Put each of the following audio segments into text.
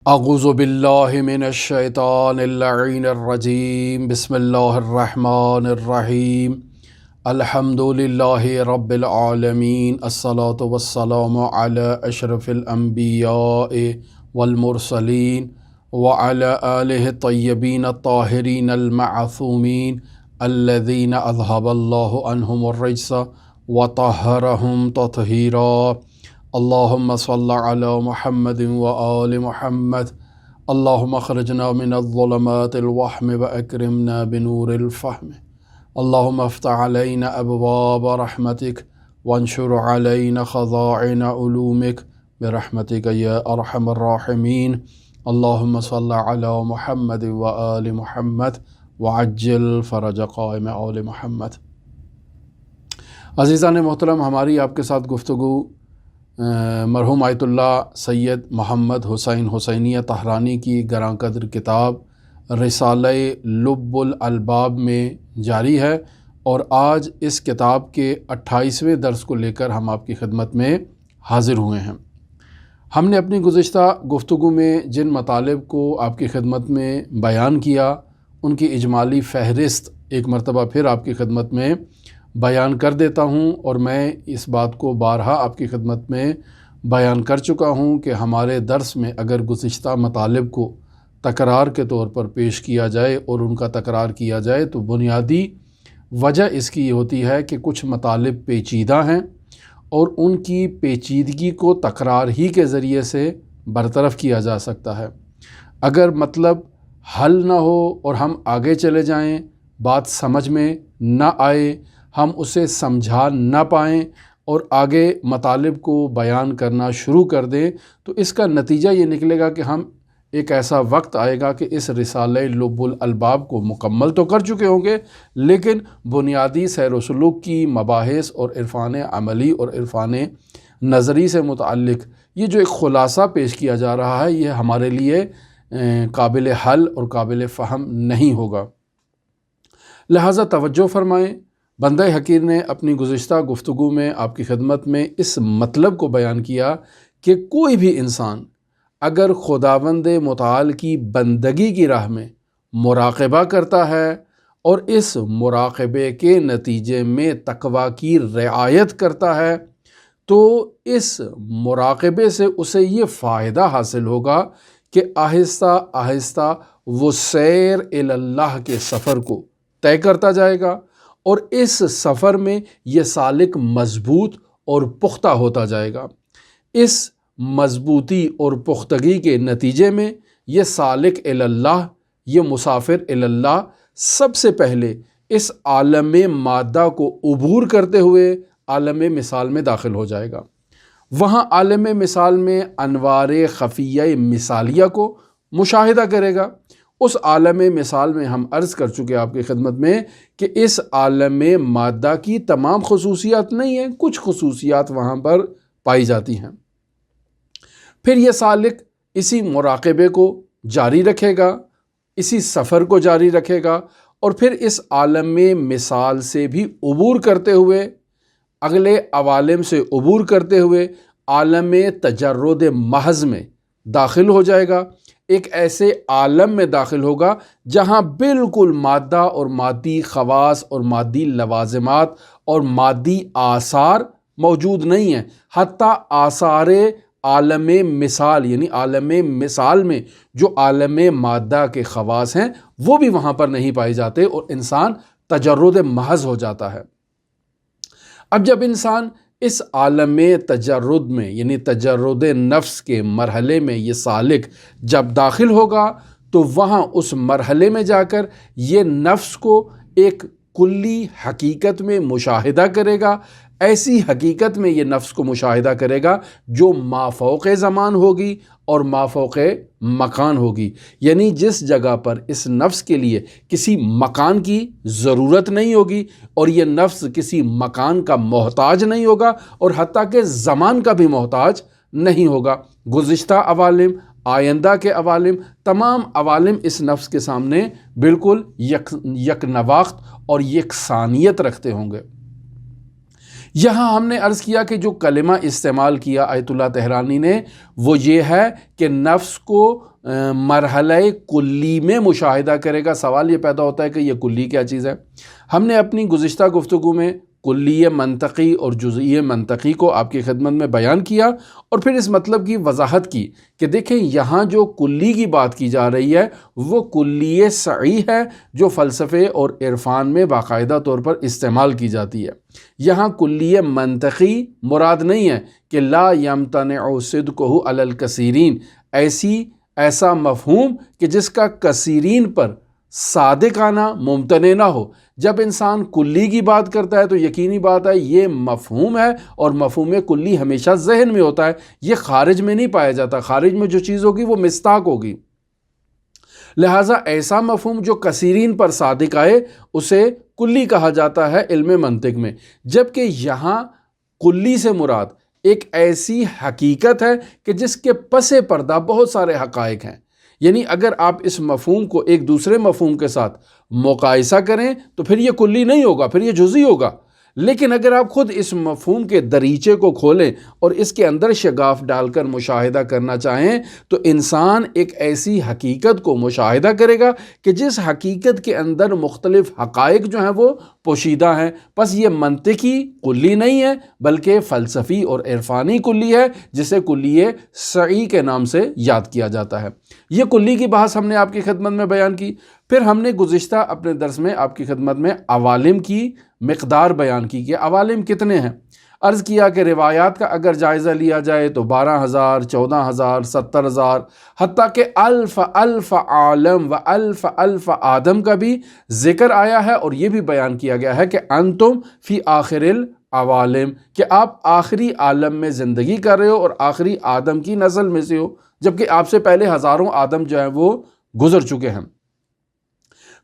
اعوذ باللہ من الشیطان اللعین الرجیم بسم اللہ الرحمن الرحیم الحمد للہ رب العالمین الصلاة والسلام علی اشرف الانبیاء والمرسلین وعلی آلہ الطیبین الطاہرین المعصومین الذین اذہب اللہ عنہم الرجس وطہرہم تطہیرا اللہم صل علی محمد وآل محمد اللہم اخرجنا من الظلمات الوہم واکرمنا بنور الفہم اللہم افتح علینا ابواب رحمتک وانشر علینا خزائن علومک برحمتک یا ارحم الراحمین اللہم صل علی محمد وآل محمد وعجل فرج قائم آل محمد۔ عزیزان محترم، ہماری آپ کے ساتھ گفتگو مرحوم آیت اللہ سید محمد حسین حسینیہ طہرانی کی گراں قدر کتاب رسالہ لب الالباب میں جاری ہے، اور آج اس کتاب کے 28ویں درس کو لے کر ہم آپ کی خدمت میں حاضر ہوئے ہیں۔ ہم نے اپنی گزشتہ گفتگو میں جن مطالب کو آپ کی خدمت میں بیان کیا، ان کی اجمالی فہرست ایک مرتبہ پھر آپ کی خدمت میں بیان کر دیتا ہوں، اور میں اس بات کو بارہا آپ کی خدمت میں بیان کر چکا ہوں کہ ہمارے درس میں اگر گزشتہ مطالب کو تکرار کے طور پر پیش کیا جائے اور ان کا تکرار کیا جائے تو بنیادی وجہ اس کی یہ ہوتی ہے کہ کچھ مطالب پیچیدہ ہیں، اور ان کی پیچیدگی کو تکرار ہی کے ذریعے سے برطرف کیا جا سکتا ہے۔ اگر مطلب حل نہ ہو اور ہم آگے چلے جائیں، بات سمجھ میں نہ آئے، ہم اسے سمجھا نہ پائیں اور آگے مطالب کو بیان کرنا شروع کر دیں، تو اس کا نتیجہ یہ نکلے گا کہ ہم ایک ایسا وقت آئے گا کہ اس رسالہ لب الالباب کو مکمل تو کر چکے ہوں گے، لیکن بنیادی سیر و سلوک کی مباحث اور عرفان عملی اور عرفان نظری سے متعلق یہ جو ایک خلاصہ پیش کیا جا رہا ہے، یہ ہمارے لیے قابل حل اور قابل فہم نہیں ہوگا۔ لہٰذا توجہ فرمائیں، بندہ حقیر نے اپنی گزشتہ گفتگو میں آپ کی خدمت میں اس مطلب کو بیان کیا کہ کوئی بھی انسان اگر خداوند متعال کی بندگی کی راہ میں مراقبہ کرتا ہے اور اس مراقبے کے نتیجے میں تقویٰ کی رعایت کرتا ہے، تو اس مراقبے سے اسے یہ فائدہ حاصل ہوگا کہ آہستہ آہستہ وہ سیر الی اللہ کے سفر کو طے کرتا جائے گا، اور اس سفر میں یہ سالک مضبوط اور پختہ ہوتا جائے گا۔ اس مضبوطی اور پختگی کے نتیجے میں یہ سالک الی اللہ، یہ مسافر الی اللہ، سب سے پہلے اس عالم مادہ کو عبور کرتے ہوئے عالم مثال میں داخل ہو جائے گا۔ وہاں عالم مثال میں انوار خفیہ مثالیہ کو مشاہدہ کرے گا۔ اس عالم مثال میں ہم عرض کر چکے آپ کی خدمت میں کہ اس عالم مادہ کی تمام خصوصیات نہیں ہیں، کچھ خصوصیات وہاں پر پائی جاتی ہیں۔ پھر یہ سالک اسی مراقبے کو جاری رکھے گا، اسی سفر کو جاری رکھے گا، اور پھر اس عالم مثال سے بھی عبور کرتے ہوئے، اگلے عوالم سے عبور کرتے ہوئے عالم تجرد محض میں داخل ہو جائے گا۔ ایک ایسے عالم میں داخل ہوگا جہاں بالکل مادہ اور مادی خواص اور مادی لوازمات اور مادی آثار موجود نہیں ہیں، حتیٰ آثار عالم مثال، یعنی عالم مثال میں جو عالم مادہ کے خواص ہیں وہ بھی وہاں پر نہیں پائے جاتے، اور انسان تجرد محض ہو جاتا ہے۔ اب جب انسان اس عالم تجرد میں، یعنی تجرد نفس کے مرحلے میں یہ سالک جب داخل ہوگا، تو وہاں اس مرحلے میں جا کر یہ نفس کو ایک کلی حقیقت میں مشاہدہ کرے گا۔ ایسی حقیقت میں یہ نفس کو مشاہدہ کرے گا جو مافوق زمان ہوگی اور مافوق مکان ہوگی، یعنی جس جگہ پر اس نفس کے لیے کسی مکان کی ضرورت نہیں ہوگی، اور یہ نفس کسی مکان کا محتاج نہیں ہوگا، اور حتیٰ کہ زمان کا بھی محتاج نہیں ہوگا۔ گزشتہ عوالم، آئندہ کے عوالم، تمام عوالم اس نفس کے سامنے بالکل یک نواخت اور یکسانیت رکھتے ہوں گے۔ یہاں ہم نے عرض کیا کہ جو کلمہ استعمال کیا آیت اللہ طحرانی نے وہ یہ ہے کہ نفس کو مرحلہ کلی میں مشاہدہ کرے گا۔ سوال یہ پیدا ہوتا ہے کہ یہ کلی کیا چیز ہے؟ ہم نے اپنی گزشتہ گفتگو میں کلی منطقی اور جزئی منطقی کو آپ کی خدمت میں بیان کیا اور پھر اس مطلب کی وضاحت کی کہ دیکھیں یہاں جو کلی کی بات کی جا رہی ہے وہ کلی سعی ہے جو فلسفے اور عرفان میں باقاعدہ طور پر استعمال کی جاتی ہے۔ یہاں کلی منطقی مراد نہیں ہے کہ لا یمتنع صدقہ علی الکثیرین، ایسا مفہوم کہ جس کا کثیرین پر صادقانہ ممتنع نہ ہو۔ جب انسان کلی کی بات کرتا ہے تو یقینی بات ہے یہ مفہوم ہے، اور مفہوم کلی ہمیشہ ذہن میں ہوتا ہے، یہ خارج میں نہیں پایا جاتا۔ خارج میں جو چیز ہوگی وہ مصداق ہوگی، لہٰذا ایسا مفہوم جو کثیرین پر صادق آئے اسے کلی کہا جاتا ہے علم منطق میں۔ جبکہ یہاں کلی سے مراد ایک ایسی حقیقت ہے کہ جس کے پس پردہ بہت سارے حقائق ہیں۔ یعنی اگر آپ اس مفہوم کو ایک دوسرے مفہوم کے ساتھ مقایسہ کریں تو پھر یہ کلی نہیں ہوگا، پھر یہ جزئی ہوگا۔ لیکن اگر آپ خود اس مفہوم کے دریچے کو کھولیں اور اس کے اندر شگاف ڈال کر مشاہدہ کرنا چاہیں تو انسان ایک ایسی حقیقت کو مشاہدہ کرے گا کہ جس حقیقت کے اندر مختلف حقائق جو ہیں وہ پوشیدہ ہیں۔ پس یہ منطقی کلی نہیں ہے بلکہ فلسفی اور عرفانی کلی ہے، جسے کلی سعی کے نام سے یاد کیا جاتا ہے۔ یہ کلی کی بحث ہم نے آپ کی خدمت میں بیان کی۔ پھر ہم نے گزشتہ اپنے درس میں آپ کی خدمت میں عوالم کی مقدار بیان کی کہ عوالم کتنے ہیں۔ عرض کیا کہ روایات کا اگر جائزہ لیا جائے تو 12,000، 14,000، 70,000، حتیٰ کہ الف عالم و الف آدم کا بھی ذکر آیا ہے، اور یہ بھی بیان کیا گیا ہے کہ انتم فی آخر العوالم، کہ آپ آخری عالم میں زندگی کر رہے ہو اور آخری آدم کی نسل میں سے ہو، جبکہ آپ سے پہلے ہزاروں آدم جو ہیں وہ گزر چکے ہیں۔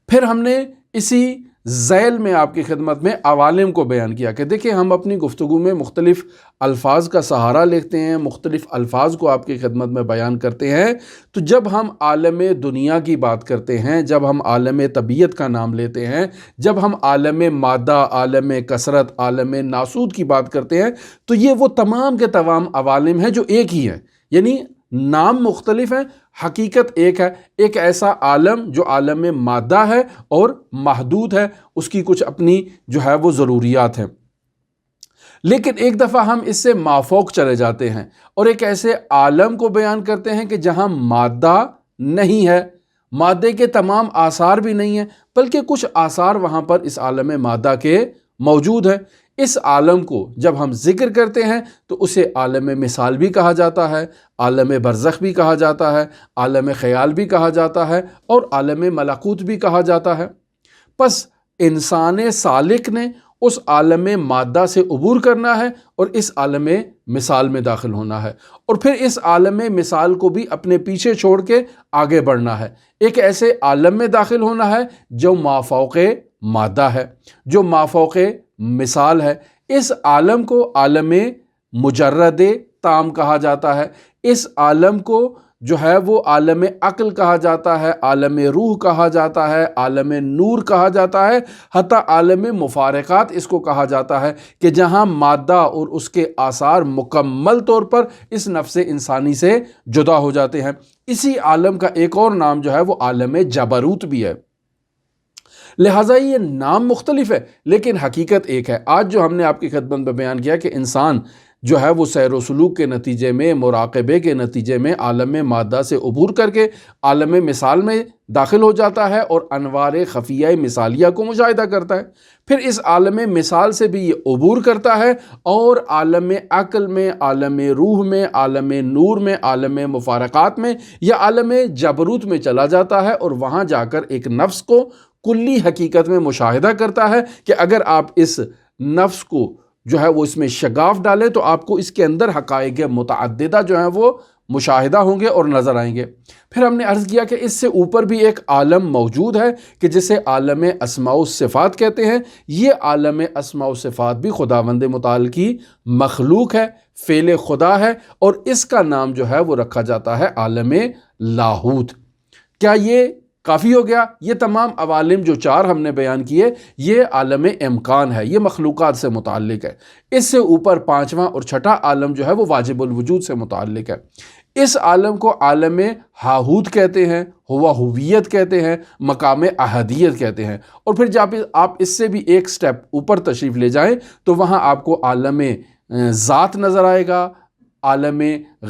پھر ہم نے اسی ذیل میں آپ کی خدمت میں عوالم کو بیان کیا کہ دیکھیں ہم اپنی گفتگو میں مختلف الفاظ کا سہارا لیتے ہیں، مختلف الفاظ کو آپ کی خدمت میں بیان کرتے ہیں۔ تو جب ہم عالم دنیا کی بات کرتے ہیں، جب ہم عالم طبیعت کا نام لیتے ہیں، جب ہم عالم مادہ، عالم کثرت، عالم ناسود کی بات کرتے ہیں تو یہ وہ تمام کے تمام عوالم ہیں جو ایک ہی ہیں، یعنی نام مختلف ہیں، حقیقت ایک ہے۔ ایک ایسا عالم جو عالم مادہ ہے اور محدود ہے، اس کی کچھ اپنی جو ہے وہ ضروریات ہیں، لیکن ایک دفعہ ہم اس سے مافوق چلے جاتے ہیں اور ایک ایسے عالم کو بیان کرتے ہیں کہ جہاں مادہ نہیں ہے، مادے کے تمام آثار بھی نہیں ہیں، بلکہ کچھ آثار وہاں پر اس عالم مادہ کے موجود ہیں۔ اس عالم کو جب ہم ذکر کرتے ہیں تو اسے عالم مثال بھی کہا جاتا ہے، عالم برزخ بھی کہا جاتا ہے، عالم خیال بھی کہا جاتا ہے، اور عالم ملکوت بھی کہا جاتا ہے۔ پس انسان سالک نے اس عالم مادہ سے عبور کرنا ہے اور اس عالم مثال میں داخل ہونا ہے، اور پھر اس عالم مثال کو بھی اپنے پیچھے چھوڑ کے آگے بڑھنا ہے۔ ایک ایسے عالم میں داخل ہونا ہے جو مافوق مادہ ہے، جو مافوق مثال ہے۔ اس عالم کو عالم مجرد تام کہا جاتا ہے، اس عالم کو جو ہے وہ عالم عقل کہا جاتا ہے، عالم روح کہا جاتا ہے، عالم نور کہا جاتا ہے، حتیٰ عالم مفارقات اس کو کہا جاتا ہے کہ جہاں مادہ اور اس کے آثار مکمل طور پر اس نفس انسانی سے جدا ہو جاتے ہیں۔ اسی عالم کا ایک اور نام جو ہے وہ عالم جبروت بھی ہے۔ لہٰذا یہ نام مختلف ہے لیکن حقیقت ایک ہے۔ آج جو ہم نے آپ کی خدمت میں بیان کیا کہ انسان جو ہے وہ سیر و سلوک کے نتیجے میں، مراقبے کے نتیجے میں عالم مادہ سے عبور کر کے عالم مثال میں داخل ہو جاتا ہے اور انوار خفیہ مثالیہ کو مشاہدہ کرتا ہے۔ پھر اس عالم مثال سے بھی یہ عبور کرتا ہے اور عالم عقل میں، عالم روح میں، عالم نور میں، عالم مفارقات میں یا عالم جبروت میں چلا جاتا ہے، اور وہاں جا کر ایک نفس کو کلی حقیقت میں مشاہدہ کرتا ہے کہ اگر آپ اس نفس کو جو ہے وہ اس میں شگاف ڈالیں تو آپ کو اس کے اندر حقائق متعددہ جو ہیں وہ مشاہدہ ہوں گے اور نظر آئیں گے۔ پھر ہم نے عرض کیا کہ اس سے اوپر بھی ایک عالم موجود ہے کہ جسے عالم اسماء و صفات کہتے ہیں۔ یہ عالم اسماء و صفات بھی خداوند متعال کی مخلوق ہے، فعل خدا ہے، اور اس کا نام جو ہے وہ رکھا جاتا ہے عالم لاہوت۔ کیا یہ کافی ہو گیا۔ یہ تمام عوالم جو 4 ہم نے بیان کیے یہ عالم امکان ہے، یہ مخلوقات سے متعلق ہے۔ اس سے اوپر 5واں اور 6واں عالم جو ہے وہ واجب الوجود سے متعلق ہے۔ اس عالم کو عالم ہاہوت کہتے ہیں، ہویت کہتے ہیں، مقام احدیت کہتے ہیں۔ اور پھر جب آپ اس سے بھی ایک سٹیپ اوپر تشریف لے جائیں تو وہاں آپ کو عالم ذات نظر آئے گا، عالم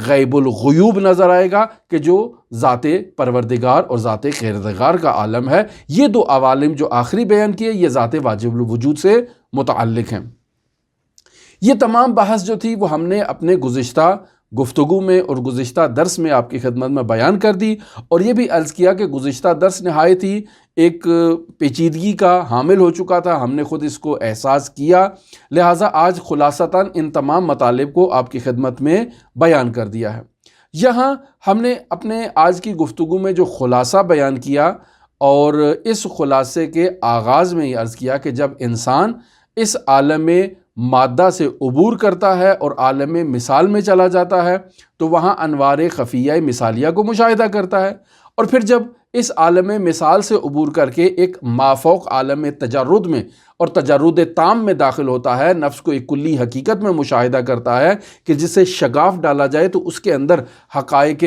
غیب الغیوب نظر آئے گا کہ جو ذات پروردگار اور ذات خیردگار کا عالم ہے۔ یہ 2 عوالم جو آخری بیان کیے یہ ذات واجب الوجود سے متعلق ہیں۔ یہ تمام بحث جو تھی وہ ہم نے اپنے گزشتہ گفتگو میں اور گزشتہ درس میں آپ کی خدمت میں بیان کر دی، اور یہ بھی عرض کیا کہ گزشتہ درس نہایت ہی ایک پیچیدگی کا حامل ہو چکا تھا، ہم نے خود اس کو احساس کیا، لہٰذا آج خلاصتاً ان تمام مطالب کو آپ کی خدمت میں بیان کر دیا ہے۔ یہاں ہم نے اپنے آج کی گفتگو میں جو خلاصہ بیان کیا، اور اس خلاصے کے آغاز میں یہ عرض کیا کہ جب انسان اس عالم مادہ سے عبور کرتا ہے اور عالم مثال میں چلا جاتا ہے تو وہاں انوار خفیہ مثالیہ کو مشاہدہ کرتا ہے، اور پھر جب اس عالم مثال سے عبور کر کے ایک مافوق عالم تجرد میں اور تجرد تام میں داخل ہوتا ہے، نفس کو ایک کلی حقیقت میں مشاہدہ کرتا ہے کہ جسے شگاف ڈالا جائے تو اس کے اندر حقائق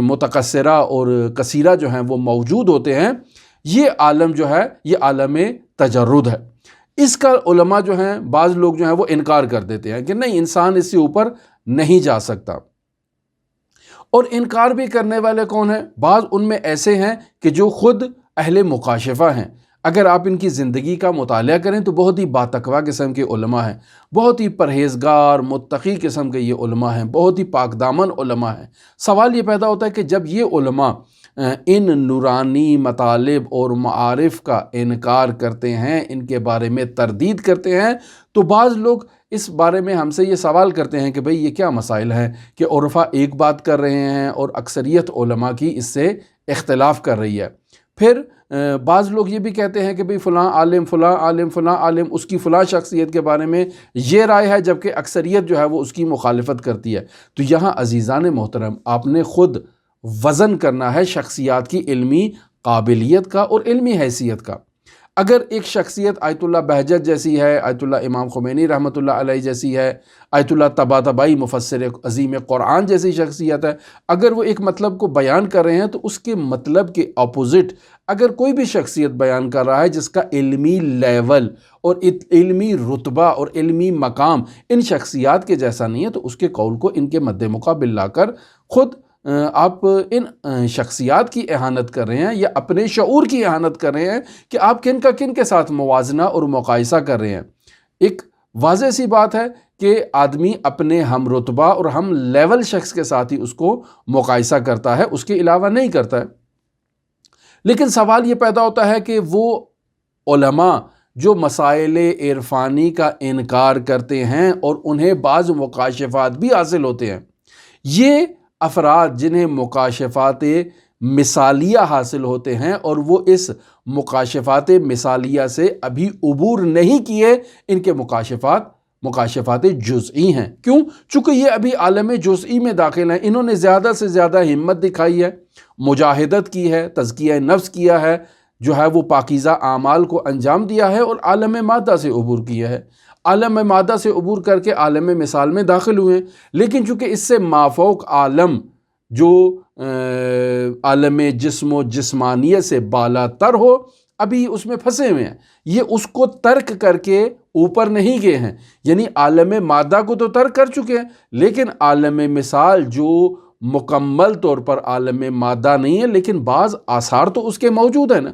متقصرہ اور کثیرہ جو ہیں وہ موجود ہوتے ہیں۔ یہ عالم جو ہے یہ عالم تجرد ہے۔ اس کا علماء جو ہیں بعض لوگ جو ہیں وہ انکار کر دیتے ہیں کہ نہیں، انسان اس سے اوپر نہیں جا سکتا۔ اور انکار بھی کرنے والے کون ہیں؟ بعض ان میں ایسے ہیں کہ جو خود اہل مکاشفہ ہیں۔ اگر آپ ان کی زندگی کا مطالعہ کریں تو بہت ہی باتقویٰ قسم کے علماء ہیں، بہت ہی پرہیزگار متقی قسم کے یہ علماء ہیں، بہت ہی پاک دامن علماء ہیں۔ سوال یہ پیدا ہوتا ہے کہ جب یہ علماء ان نورانی مطالب اور معارف کا انکار کرتے ہیں، ان کے بارے میں تردید کرتے ہیں، تو بعض لوگ اس بارے میں ہم سے یہ سوال کرتے ہیں کہ بھئی یہ کیا مسائل ہیں کہ عرفا ایک بات کر رہے ہیں اور اکثریت علماء کی اس سے اختلاف کر رہی ہے۔ پھر بعض لوگ یہ بھی کہتے ہیں کہ بھئی فلاں عالم فلاں عالم فلاں عالم اس کی فلاں شخصیت کے بارے میں یہ رائے ہے، جبکہ اکثریت جو ہے وہ اس کی مخالفت کرتی ہے۔ تو یہاں عزیزان محترم آپ نے خود وزن کرنا ہے شخصیات کی علمی قابلیت کا اور علمی حیثیت کا۔ اگر ایک شخصیت آیت اللہ بہجت جیسی ہے، آیت اللہ امام خمینی رحمۃ اللہ علیہ جیسی ہے، آیت اللہ طباطبائی مفسر عظیم قرآن جیسی شخصیت ہے، اگر وہ ایک مطلب کو بیان کر رہے ہیں تو اس کے مطلب کے اپوزٹ اگر کوئی بھی شخصیت بیان کر رہا ہے جس کا علمی لیول اور علمی رتبہ اور علمی مقام ان شخصیات کے جیسا نہیں ہے، تو اس کے قول کو ان کے مد مقابل لا کر خود آپ ان شخصیات کی اہانت کر رہے ہیں یا اپنے شعور کی اہانت کر رہے ہیں کہ آپ کن کا کن کے ساتھ موازنہ اور مقایسہ کر رہے ہیں۔ ایک واضح سی بات ہے کہ آدمی اپنے ہم رتبہ اور ہم لیول شخص کے ساتھ ہی اس کو مقایسہ کرتا ہے، اس کے علاوہ نہیں کرتا ہے۔ لیکن سوال یہ پیدا ہوتا ہے کہ وہ علماء جو مسائل عرفانی کا انکار کرتے ہیں اور انہیں بعض مکاشفات بھی حاصل ہوتے ہیں، یہ افراد جنہیں مکاشفات مثالیہ حاصل ہوتے ہیں اور وہ اس مکاشفات مثالیہ سے ابھی عبور نہیں کیے، ان کے مکاشفات جزئی ہیں۔ کیوں؟ چونکہ یہ ابھی عالم جزئی میں داخل ہیں، انہوں نے زیادہ سے زیادہ ہمت دکھائی ہے، مجاہدت کی ہے، تزکیہ نفس کیا ہے، جو ہے وہ پاکیزہ اعمال کو انجام دیا ہے اور عالم مادہ سے عبور کیا ہے۔ عالم مادہ سے عبور کر کے عالم مثال میں داخل ہوئے ہیں، لیکن چونکہ اس سے مافوق عالم جو عالم جسم و جسمانیت سے بالا تر ہو، ابھی اس میں پھنسے ہوئے ہیں، یہ اس کو ترک کر کے اوپر نہیں گئے ہیں۔ یعنی عالم مادہ کو تو ترک کر چکے ہیں، لیکن عالم مثال جو مکمل طور پر عالم مادہ نہیں ہے لیکن بعض آثار تو اس کے موجود ہیں نا،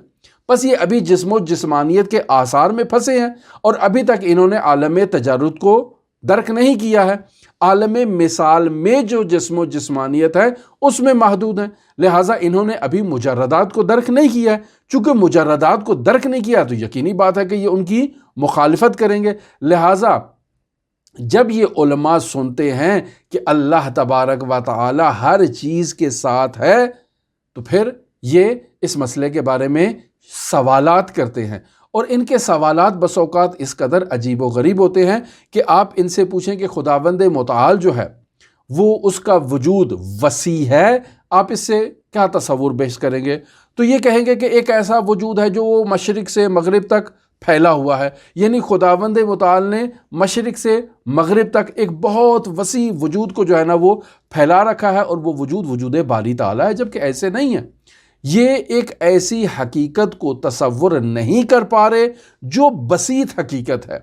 بس یہ ابھی جسم و جسمانیت کے آثار میں پھنسے ہیں اور ابھی تک انہوں نے عالم تجرد کو درک نہیں کیا ہے۔ عالم مثال میں جو جسم و جسمانیت ہے اس میں محدود ہیں، لہٰذا انہوں نے ابھی مجردات کو درک نہیں کیا ہے۔ چونکہ مجردات کو درک نہیں کیا تو یقینی بات ہے کہ یہ ان کی مخالفت کریں گے۔ لہٰذا جب یہ علماء سنتے ہیں کہ اللہ تبارک و تعالی ہر چیز کے ساتھ ہے تو پھر یہ اس مسئلے کے بارے میں سوالات کرتے ہیں، اور ان کے سوالات بس اوقات اس قدر عجیب و غریب ہوتے ہیں کہ آپ ان سے پوچھیں کہ خداوند متعال جو ہے وہ اس کا وجود وسیع ہے آپ اس سے کیا تصور پیش کریں گے؟ تو یہ کہیں گے کہ ایک ایسا وجود ہے جو وہ مشرق سے مغرب تک پھیلا ہوا ہے، یعنی خداوند متعال نے مشرق سے مغرب تک ایک بہت وسیع وجود کو جو ہے نا وہ پھیلا رکھا ہے، اور وہ وجود باری تعالیٰ ہے، جبکہ ایسے نہیں ہے۔ یہ ایک ایسی حقیقت کو تصور نہیں کر پا رہے جو بسیط حقیقت ہے،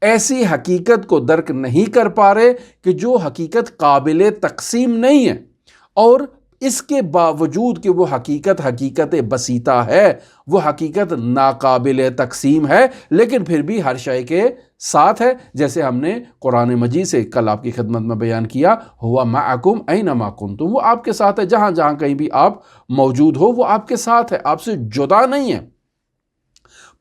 ایسی حقیقت کو درک نہیں کر پا رہے کہ جو حقیقت قابل تقسیم نہیں ہے، اور اس کے باوجود کہ وہ حقیقت بسیطہ ہے، وہ حقیقت ناقابل تقسیم ہے، لیکن پھر بھی ہر شے کے ساتھ ہے، جیسے ہم نے قرآن مجید سے کل آپ کی خدمت میں بیان کیا، ہوا معکم اینما کنتم، وہ آپ کے ساتھ ہے، جہاں جہاں کہیں بھی آپ موجود ہو وہ آپ کے ساتھ ہے، آپ سے جدا نہیں ہے۔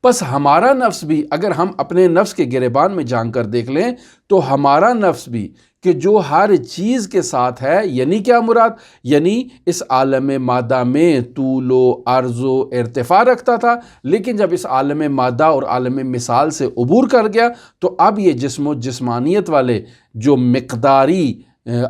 بس ہمارا نفس بھی، اگر ہم اپنے نفس کے گریبان میں جان کر دیکھ لیں تو ہمارا نفس بھی کہ جو ہر چیز کے ساتھ ہے، یعنی کیا مراد؟ یعنی اس عالم مادہ میں طول و عرض و ارتفاع رکھتا تھا، لیکن جب اس عالم مادہ اور عالم مثال سے عبور کر گیا تو اب یہ جسم و جسمانیت والے جو مقداری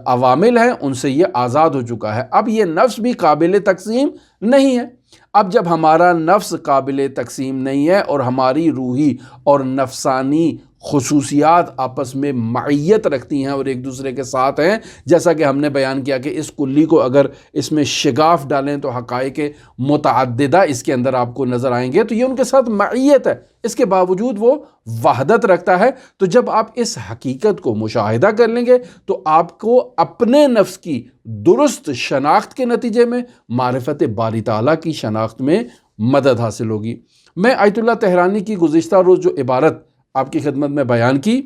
عوامل ہیں ان سے یہ آزاد ہو چکا ہے۔ اب یہ نفس بھی قابل تقسیم نہیں ہے۔ اب جب ہمارا نفس قابل تقسیم نہیں ہے اور ہماری روحی اور نفسانی خصوصیات آپس میں معیت رکھتی ہیں اور ایک دوسرے کے ساتھ ہیں، جیسا کہ ہم نے بیان کیا کہ اس کلی کو اگر اس میں شگاف ڈالیں تو حقائق متعددہ اس کے اندر آپ کو نظر آئیں گے، تو یہ ان کے ساتھ معیت ہے، اس کے باوجود وہ وحدت رکھتا ہے۔ تو جب آپ اس حقیقت کو مشاہدہ کر لیں گے تو آپ کو اپنے نفس کی درست شناخت کے نتیجے میں معرفت باری تعالیٰ کی شناخت میں مدد حاصل ہوگی۔ میں آیت اللہ تہرانی کی گزشتہ روز جو عبارت آپ کی خدمت میں بیان کی،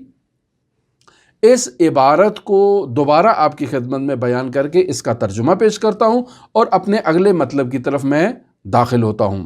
اس عبارت کو دوبارہ آپ کی خدمت میں بیان کر کے اس کا ترجمہ پیش کرتا ہوں اور اپنے اگلے مطلب کی طرف میں داخل ہوتا ہوں۔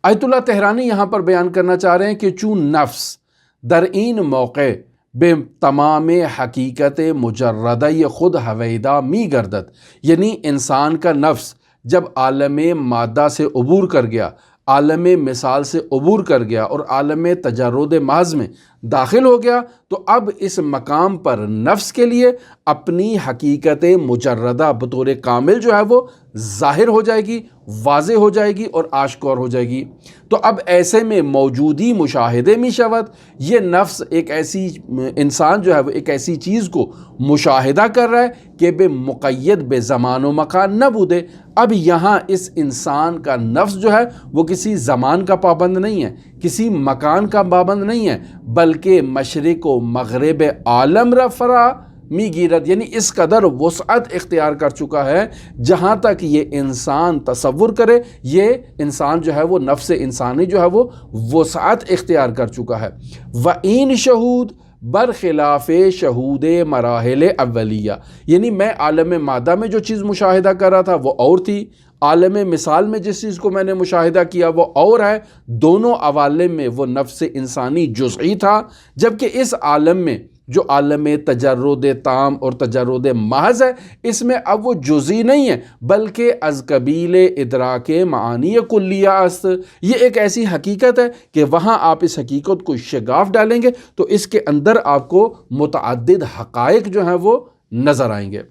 آیت اللہ تہرانی یہاں پر بیان کرنا چاہ رہے ہیں کہ چون نفس در این موقع بے تمام حقیقت مجردہ خود ہویدہ می گردد، یعنی انسان کا نفس جب عالم مادہ سے عبور کر گیا، عالم مثال سے عبور کر گیا اور عالم تجرد محض میں داخل ہو گیا، تو اب اس مقام پر نفس کے لیے اپنی حقیقت مجردہ بطور کامل جو ہے وہ ظاہر ہو جائے گی، واضح ہو جائے گی اور آشکار ہو جائے گی۔ تو اب ایسے میں موجودی مشاہدے می شود، یہ نفس ایک ایسی انسان جو ہے وہ ایک ایسی چیز کو مشاہدہ کر رہا ہے کہ بے مقید بے زمان و مکان نہ بودے۔ اب یہاں اس انسان کا نفس جو ہے وہ کسی زمان کا پابند نہیں ہے، کسی مکان کا پابند نہیں ہے، بلکہ مشرق و مغرب عالم را فرا می گیرد، یعنی اس قدر وسعت اختیار کر چکا ہے جہاں تک یہ انسان تصور کرے، یہ انسان جو ہے وہ نفس انسانی جو ہے وہ وسعت اختیار کر چکا ہے۔ وَإِن شہود برخلاف شہود مراحل اولیہ، یعنی میں عالم مادہ میں جو چیز مشاہدہ کر رہا تھا وہ اور تھی، عالم مثال میں جس چیز کو میں نے مشاہدہ کیا وہ اور ہے، دونوں عوالم میں وہ نفس انسانی جزئی تھا، جبکہ اس عالم میں جو عالم تجرد تام اور تجرد محض ہے، اس میں اب وہ جزئی نہیں ہے بلکہ از قبیل ادراک معانی کلیہ است۔ یہ ایک ایسی حقیقت ہے کہ وہاں آپ اس حقیقت کو شگاف ڈالیں گے تو اس کے اندر آپ کو متعدد حقائق جو ہیں وہ نظر آئیں گے۔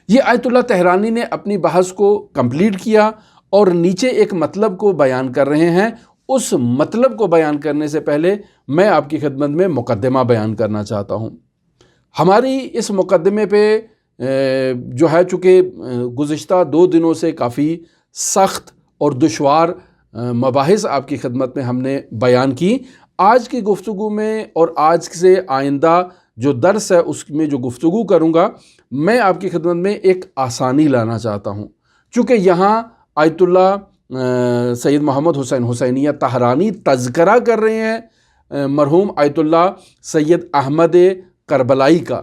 یہ آیت اللہ تہرانی نے اپنی بحث کو کمپلیٹ کیا اور نیچے ایک مطلب کو بیان کر رہے ہیں۔ اس مطلب کو بیان کرنے سے پہلے میں آپ کی خدمت میں مقدمہ بیان کرنا چاہتا ہوں۔ ہماری اس مقدمے پہ جو ہے چونکہ گزشتہ 2 دنوں سے کافی سخت اور دشوار مباحث آپ کی خدمت میں ہم نے بیان کی، آج کی گفتگو میں اور آج سے آئندہ جو درس ہے اس میں جو گفتگو کروں گا، میں آپ کی خدمت میں ایک آسانی لانا چاہتا ہوں، چونکہ یہاں آیت اللہ سید محمد حسین حسینیہ طہرانی تذکرہ کر رہے ہیں مرحوم آیت اللہ سید احمد کربلائی کا،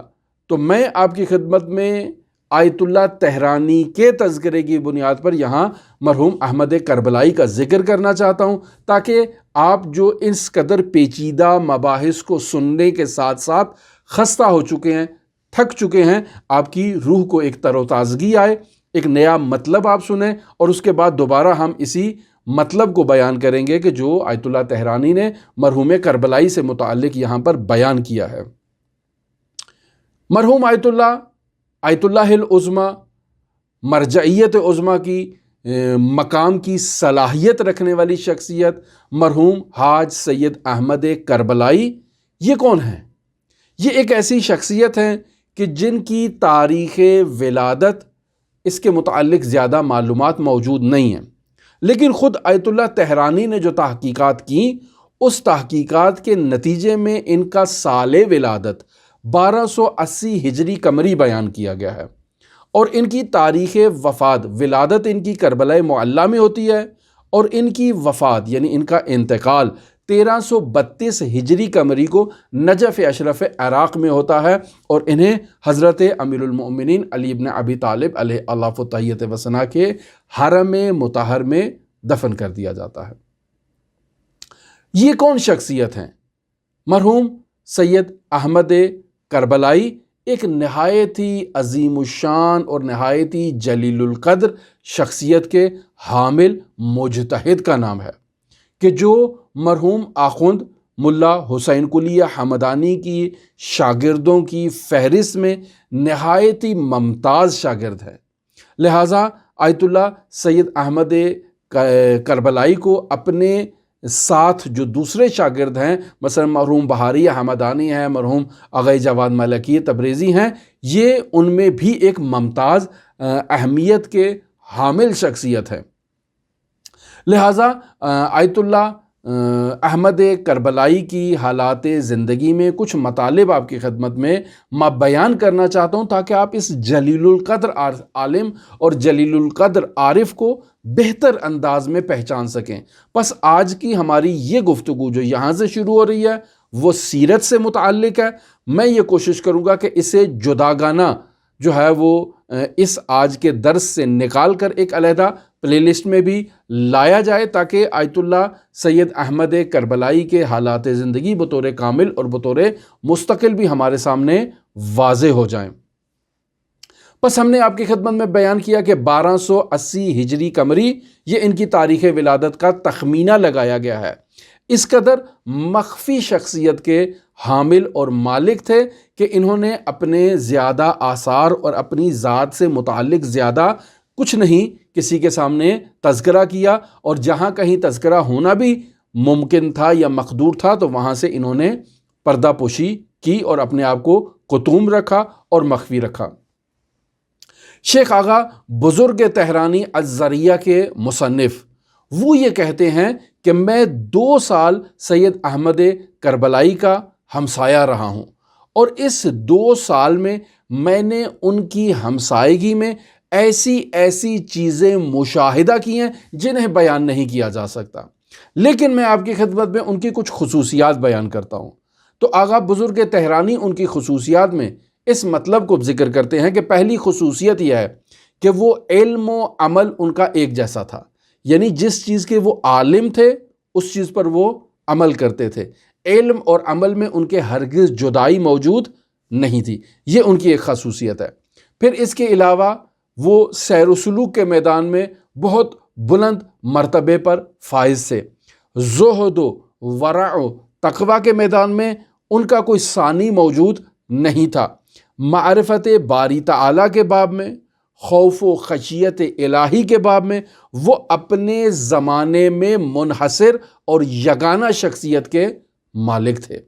تو میں آپ کی خدمت میں آیت اللہ تہرانی کے تذکرے کی بنیاد پر یہاں مرحوم احمد کربلائی کا ذکر کرنا چاہتا ہوں، تاکہ آپ جو اس قدر پیچیدہ مباحث کو سننے کے ساتھ ساتھ خستہ ہو چکے ہیں، تھک چکے ہیں، آپ کی روح کو ایک تر و تازگی آئے، ایک نیا مطلب آپ سنیں، اور اس کے بعد دوبارہ ہم اسی مطلب کو بیان کریں گے کہ جو آیت اللہ تہرانی نے مرحوم کربلائی سے متعلق یہاں پر بیان کیا ہے۔ مرحوم آیت اللہ العظمی مرجعیت عظمیٰ کی مقام کی صلاحیت رکھنے والی شخصیت مرحوم حاج سید احمد کربلائی، یہ کون ہیں؟ یہ ایک ایسی شخصیت ہیں کہ جن کی تاریخ ولادت اس کے متعلق زیادہ معلومات موجود نہیں ہیں، لیکن خود آیت اللہ طحرانی نے جو تحقیقات کی، اس تحقیقات کے نتیجے میں ان کا سال ولادت 1280 ہجری قمری بیان کیا گیا ہے، اور ان کی تاریخ وفات، ولادت ان کی کربلا معلیٰ میں ہوتی ہے، اور ان کی وفات یعنی ان کا انتقال 1332 ہجری قمری کو نجف اشرف عراق میں ہوتا ہے، اور انہیں حضرت امیر المؤمنین علی بن ابی طالب علیہ اللہ تحیت وثنا کے حرم مطہر میں دفن کر دیا جاتا ہے۔ یہ کون شخصیت ہیں؟ مرحوم سید احمد کربلائی ایک نہایت ہی عظیم الشان اور نہایت ہی جلیل القدر شخصیت کے حامل مجتہد کا نام ہے، کہ جو مرحوم آخوند ملا حسین قلی حمدانی کی شاگردوں کی فہرست میں نہایت ہی ممتاز شاگرد ہے۔ لہٰذا آیت اللہ سید احمد کربلائی کو اپنے ساتھ جو دوسرے شاگرد ہیں، مثلا مرحوم بہاری حمدانی ہیں، مرحوم آغائی جواد ملکی تبریزی ہیں، یہ ان میں بھی ایک ممتاز اہمیت کے حامل شخصیت ہے۔ لہٰذا آیت اللہ احمد کربلائی کی حالات زندگی میں کچھ مطالب آپ کی خدمت میں میں بیان کرنا چاہتا ہوں، تاکہ آپ اس جلیل القدر عالم اور جلیل القدر عارف کو بہتر انداز میں پہچان سکیں۔ پس آج کی ہماری یہ گفتگو جو یہاں سے شروع ہو رہی ہے وہ سیرت سے متعلق ہے۔ میں یہ کوشش کروں گا کہ اسے جداگانہ جو ہے وہ اس آج کے درس سے نکال کر ایک علیحدہ پلے لسٹ میں بھی لایا جائے، تاکہ آیت اللہ سید احمد کربلائی کے حالات زندگی بطور کامل اور بطور مستقل بھی ہمارے سامنے واضح ہو جائیں۔ بس ہم نے آپ کی خدمت میں بیان کیا کہ 1280 ہجری قمری یہ ان کی تاریخ ولادت کا تخمینہ لگایا گیا ہے۔ اس قدر مخفی شخصیت کے حامل اور مالک تھے کہ انہوں نے اپنے زیادہ آثار اور اپنی ذات سے متعلق زیادہ کچھ نہیں کسی کے سامنے تذکرہ کیا، اور جہاں کہیں تذکرہ ہونا بھی ممکن تھا یا مقدور تھا تو وہاں سے انہوں نے پردہ پوشی کی اور اپنے آپ کو کتوم رکھا اور مخفی رکھا۔ شیخ آغا بزرگ طحرانی الذریعہ کے مصنف وہ یہ کہتے ہیں کہ میں 2 سال سید احمد کربلائی کا ہمسایہ رہا ہوں، اور اس 2 سال میں میں نے ان کی ہمسائیگی میں ایسی چیزیں مشاہدہ کی ہیں جنہیں بیان نہیں کیا جا سکتا، لیکن میں آپ کی خدمت میں ان کی کچھ خصوصیات بیان کرتا ہوں۔ تو آغا بزرگ طحرانی ان کی خصوصیات میں اس مطلب کو ذکر کرتے ہیں کہ پہلی خصوصیت یہ ہے کہ وہ علم و عمل ان کا ایک جیسا تھا، یعنی جس چیز کے وہ عالم تھے اس چیز پر وہ عمل کرتے تھے، علم اور عمل میں ان کے ہرگز جدائی موجود نہیں تھی، یہ ان کی ایک خصوصیت ہے۔ پھر اس کے علاوہ وہ سیر و سلوک کے میدان میں بہت بلند مرتبے پر فائز تھے، زہد و ورع و تقوی کے میدان میں ان کا کوئی ثانی موجود نہیں تھا، معرفت باری تعالیٰ کے باب میں، خوف و خشیت الہی کے باب میں وہ اپنے زمانے میں منحصر اور یگانہ شخصیت کے مالک تھے۔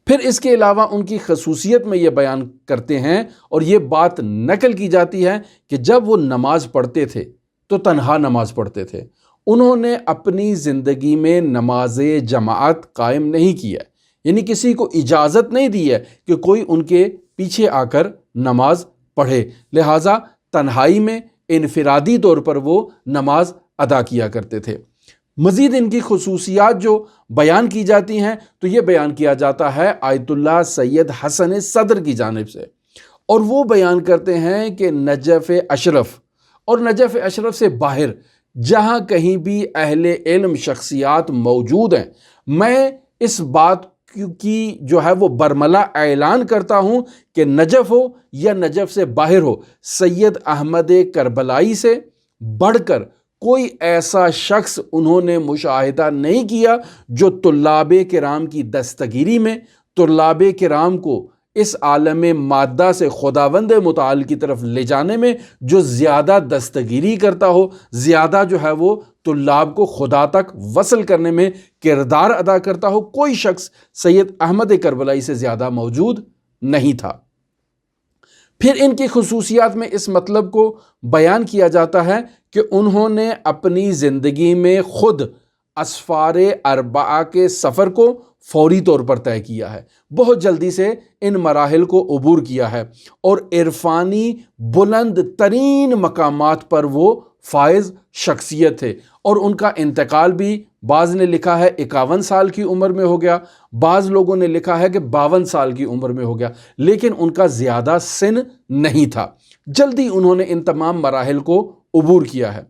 پھر اس کے علاوہ ان کی خصوصیت میں یہ بیان کرتے ہیں اور یہ بات نقل کی جاتی ہے کہ جب وہ نماز پڑھتے تھے تو تنہا نماز پڑھتے تھے، انہوں نے اپنی زندگی میں نماز جماعت قائم نہیں کی ہے، یعنی کسی کو اجازت نہیں دی ہے کہ کوئی ان کے پیچھے آ کر نماز پڑھے، لہٰذا تنہائی میں انفرادی طور پر وہ نماز ادا کیا کرتے تھے۔ مزید ان کی خصوصیات جو بیان کی جاتی ہیں تو یہ بیان کیا جاتا ہے آیت اللہ سید حسن صدر کی جانب سے، اور وہ بیان کرتے ہیں کہ نجف اشرف اور نجف اشرف سے باہر جہاں کہیں بھی اہل علم شخصیات موجود ہیں، میں اس بات کی جو ہے وہ برملا اعلان کرتا ہوں کہ نجف ہو یا نجف سے باہر ہو، سید احمد کربلائی سے بڑھ کر کوئی ایسا شخص انہوں نے مشاہدہ نہیں کیا جو طلاب کرام کی دستگیری میں طلاب کرام کو اس عالم مادہ سے خداوند متعال کی طرف لے جانے میں جو زیادہ دستگیری کرتا ہو، زیادہ جو ہے وہ طلاب کو خدا تک وصل کرنے میں کردار ادا کرتا ہو، کوئی شخص سید احمد کربلائی سے زیادہ موجود نہیں تھا۔ پھر ان کی خصوصیات میں اس مطلب کو بیان کیا جاتا ہے کہ انہوں نے اپنی زندگی میں خود اسفار اربعہ کے سفر کو فوری طور پر طے کیا ہے، بہت جلدی سے ان مراحل کو عبور کیا ہے، اور عرفانی بلند ترین مقامات پر وہ فائز شخصیت تھے، اور ان کا انتقال بھی بعض نے لکھا ہے 51 سال کی عمر میں ہو گیا، بعض لوگوں نے لکھا ہے کہ 52 سال کی عمر میں ہو گیا، لیکن ان کا زیادہ سن نہیں تھا، جلدی انہوں نے ان تمام مراحل کو عبور کیا ہے۔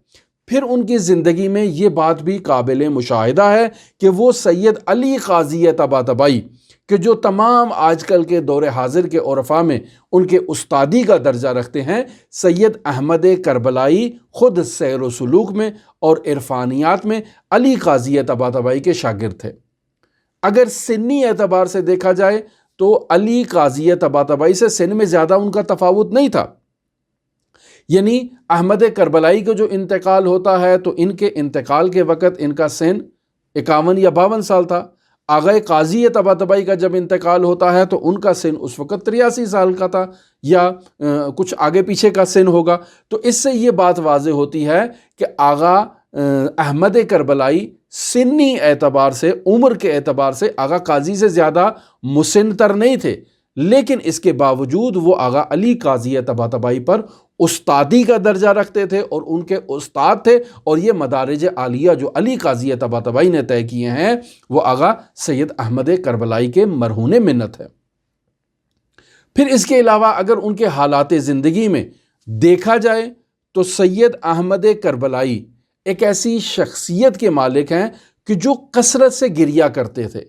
پھر ان کی زندگی میں یہ بات بھی قابل مشاہدہ ہے کہ وہ سید علی قاضی طباطبائی کہ جو تمام آج کل کے دور حاضر کے عرفاء میں ان کے استادی کا درجہ رکھتے ہیں، سید احمد کربلائی خود سیر و سلوک میں اور عرفانیات میں علی قاضی طباطبائی کے شاگرد تھے۔ اگر سنی اعتبار سے دیکھا جائے تو علی قاضی طباطبائی سے سن میں زیادہ ان کا تفاوت نہیں تھا، یعنی احمد کربلائی کا جو انتقال ہوتا ہے تو ان کے انتقال کے وقت ان کا سن 51 یا 52 سال تھا، آغا قاضی طباطبائی کا جب انتقال ہوتا ہے تو ان کا سن اس وقت 83 سال کا تھا یا کچھ آگے پیچھے کا سن ہوگا۔ تو اس سے یہ بات واضح ہوتی ہے کہ آغا احمد کربلائی سنی اعتبار سے، عمر کے اعتبار سے آغا قاضی سے زیادہ مسن تر نہیں تھے، لیکن اس کے باوجود وہ آغا علی قاضی طباطبائی پر استادی کا درجہ رکھتے تھے اور ان کے استاد تھے، اور یہ مدارج عالیہ جو علی قاضی طباطبائی نے طے کیے ہیں وہ آغا سید احمد کربلائی کے مرہون منت ہے۔ پھر اس کے علاوہ اگر ان کے حالات زندگی میں دیکھا جائے تو سید احمد کربلائی ایک ایسی شخصیت کے مالک ہیں کہ جو کثرت سے گریہ کرتے تھے،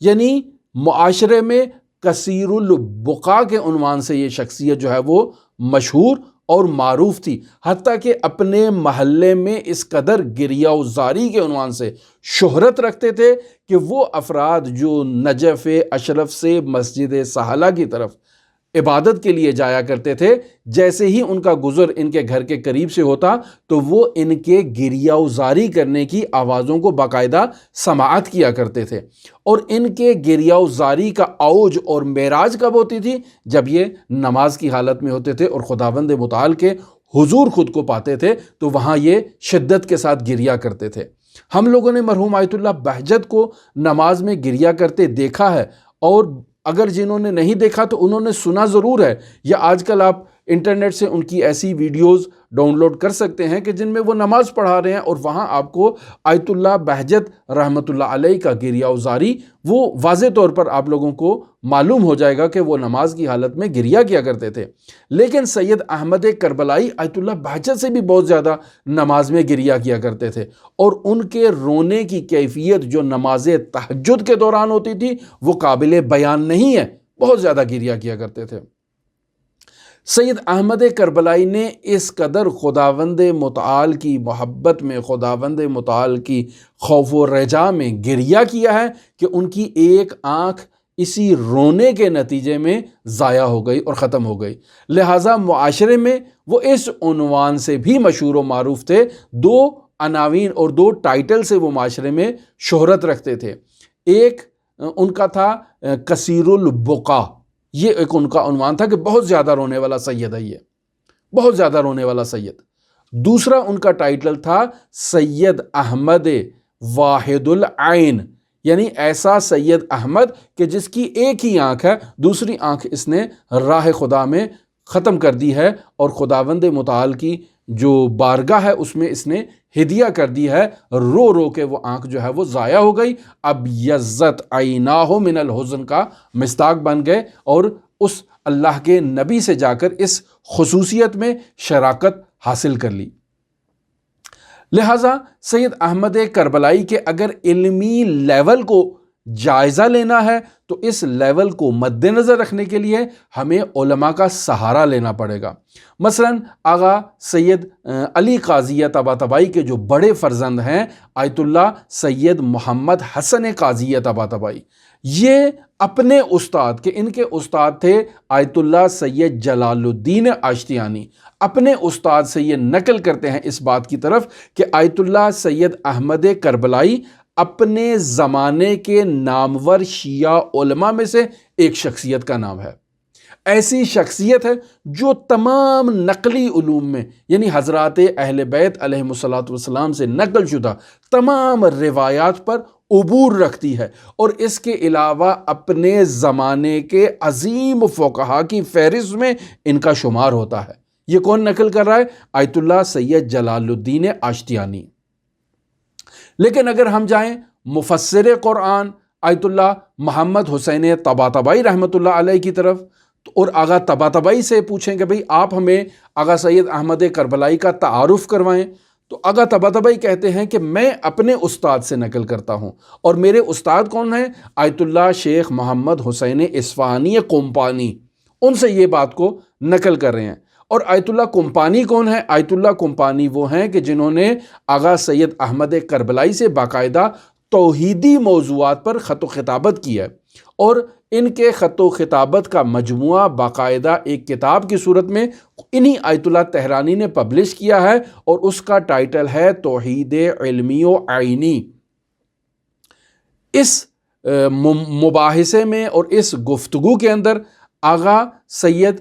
یعنی معاشرے میں کثیر البقا کے عنوان سے یہ شخصیت جو ہے وہ مشہور اور معروف تھی، حتیٰ کہ اپنے محلے میں اس قدر گریہ و زاری کے عنوان سے شہرت رکھتے تھے کہ وہ افراد جو نجف اشرف سے مسجد سہلہ کی طرف عبادت کے لیے جایا کرتے تھے، جیسے ہی ان کا گزر ان کے گھر کے قریب سے ہوتا تو وہ ان کے گریہ و زاری کرنے کی آوازوں کو باقاعدہ سماعت کیا کرتے تھے، اور ان کے گریہ و زاری کا اوج اور معراج کب ہوتی تھی؟ جب یہ نماز کی حالت میں ہوتے تھے اور خداوند متعال کے حضور خود کو پاتے تھے تو وہاں یہ شدت کے ساتھ گریہ کرتے تھے۔ ہم لوگوں نے مرحوم آیت اللہ بہجت کو نماز میں گریہ کرتے دیکھا ہے، اور اگر جنہوں نے نہیں دیکھا تو انہوں نے سنا ضرور ہے، یا آج کل آپ انٹرنیٹ سے ان کی ایسی ویڈیوز ڈاؤن لوڈ کر سکتے ہیں کہ جن میں وہ نماز پڑھا رہے ہیں اور وہاں آپ کو آیت اللہ بہجت رحمۃ اللہ علیہ کا گریہ و زاری وہ واضح طور پر آپ لوگوں کو معلوم ہو جائے گا کہ وہ نماز کی حالت میں گریہ کیا کرتے تھے۔ لیکن سید احمد کربلائی آیت اللہ بہجت سے بھی بہت زیادہ نماز میں گریہ کیا کرتے تھے، اور ان کے رونے کی کیفیت جو نماز تہجد کے دوران ہوتی تھی وہ قابل بیان نہیں ہے، بہت زیادہ گریہ کیا کرتے تھے۔ سید احمد کربلائی نے اس قدر خداوند متعال کی محبت میں، خداوند متعال کی خوف و رجا میں گریہ کیا ہے کہ ان کی ایک آنکھ اسی رونے کے نتیجے میں ضائع ہو گئی اور ختم ہو گئی، لہٰذا معاشرے میں وہ اس عنوان سے بھی مشہور و معروف تھے، 2 عناوین اور 2 ٹائٹل سے وہ معاشرے میں شہرت رکھتے تھے۔ ایک ان کا تھا کثیر البقا، یہ ایک ان کا عنوان تھا کہ بہت زیادہ رونے والا سید ہے، یہ بہت زیادہ رونے والا سید۔ دوسرا ان کا ٹائٹل تھا سید احمد واحد العین، یعنی ایسا سید احمد کہ جس کی ایک ہی آنکھ ہے، دوسری آنکھ اس نے راہ خدا میں ختم کر دی ہے، اور خداوند متعال کی جو بارگاہ ہے اس میں اس نے ہدیہ کر دی ہے، رو رو کے وہ آنکھ جو ہے وہ ضائع ہو گئی، اب یزت عیناہ من الحزن کا مصداق بن گئے، اور اس اللہ کے نبی سے جا کر اس خصوصیت میں شراکت حاصل کر لی۔ لہٰذا سید احمد کربلائی کے اگر علمی لیول کو جائزہ لینا ہے تو اس لیول کو مد نظر رکھنے کے لیے ہمیں علماء کا سہارا لینا پڑے گا۔ مثلاً آغا سید علی قاضی طباطبائی کے جو بڑے فرزند ہیں آیت اللہ سید محمد حسن قاضی طباطبائی، یہ اپنے استاد کہ ان کے استاد تھے آیت اللہ سید جلال الدین آشتیانی، اپنے استاد سے یہ نقل کرتے ہیں اس بات کی طرف کہ آیت اللہ سید احمد کربلائی اپنے زمانے کے نامور شیعہ علماء میں سے ایک شخصیت کا نام ہے۔ ایسی شخصیت ہے جو تمام نقلی علوم میں، یعنی حضرات اہل بیت علیہم الصلوۃ والسلام سے نقل شدہ تمام روایات پر عبور رکھتی ہے، اور اس کے علاوہ اپنے زمانے کے عظیم فقہا کی فہرست میں ان کا شمار ہوتا ہے۔ یہ کون نقل کر رہا ہے؟ آیت اللہ سید جلال الدین آشتیانی۔ لیکن اگر ہم جائیں مفسر قرآن آیت اللہ محمد حسین طباطبائی رحمۃ اللہ علیہ کی طرف، اور آغا طباطبائی سے پوچھیں کہ بھئی آپ ہمیں آغا سید احمد کربلائی کا تعارف کروائیں، تو آغا طباطبائی کہتے ہیں کہ میں اپنے استاد سے نقل کرتا ہوں، اور میرے استاد کون ہیں؟ آیت اللہ شیخ محمد حسین اصفہانی کمپانی، ان سے یہ بات کو نقل کر رہے ہیں۔ اور آیت اللہ کمپانی کون ہے؟ آیت اللہ کمپانی وہ ہیں کہ جنہوں نے آغا سید احمد کربلائی سے باقاعدہ توحیدی موضوعات پر خط و خطابت کی ہے، اور ان کے خط و خطابت کا مجموعہ باقاعدہ ایک کتاب کی صورت میں انہی آیت اللہ تہرانی نے پبلش کیا ہے، اور اس کا ٹائٹل ہے توحید علمی و عینی۔ اس مباحثے میں اور اس گفتگو کے اندر آغا سید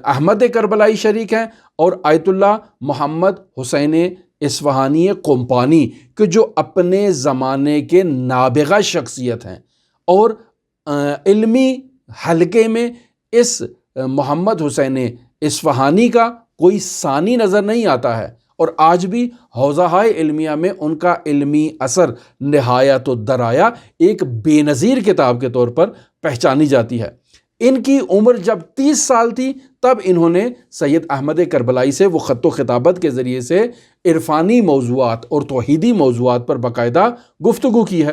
احمد کربلائی شریک ہیں، اور آیت اللہ محمد حسین اصفہانی کمپانی کہ جو اپنے زمانے کے نابغہ شخصیت ہیں، اور علمی حلقے میں اس محمد حسین اصفہانی کا کوئی ثانی نظر نہیں آتا ہے، اور آج بھی حوزہ علمیہ میں ان کا علمی اثر نہایت الدرایا ایک بے نظیر کتاب کے طور پر پہچانی جاتی ہے۔ ان کی عمر جب 30 سال تھی تب انہوں نے سید احمد کربلائی سے وہ خط و خطابت کے ذریعے سے عرفانی موضوعات اور توحیدی موضوعات پر باقاعدہ گفتگو کی ہے،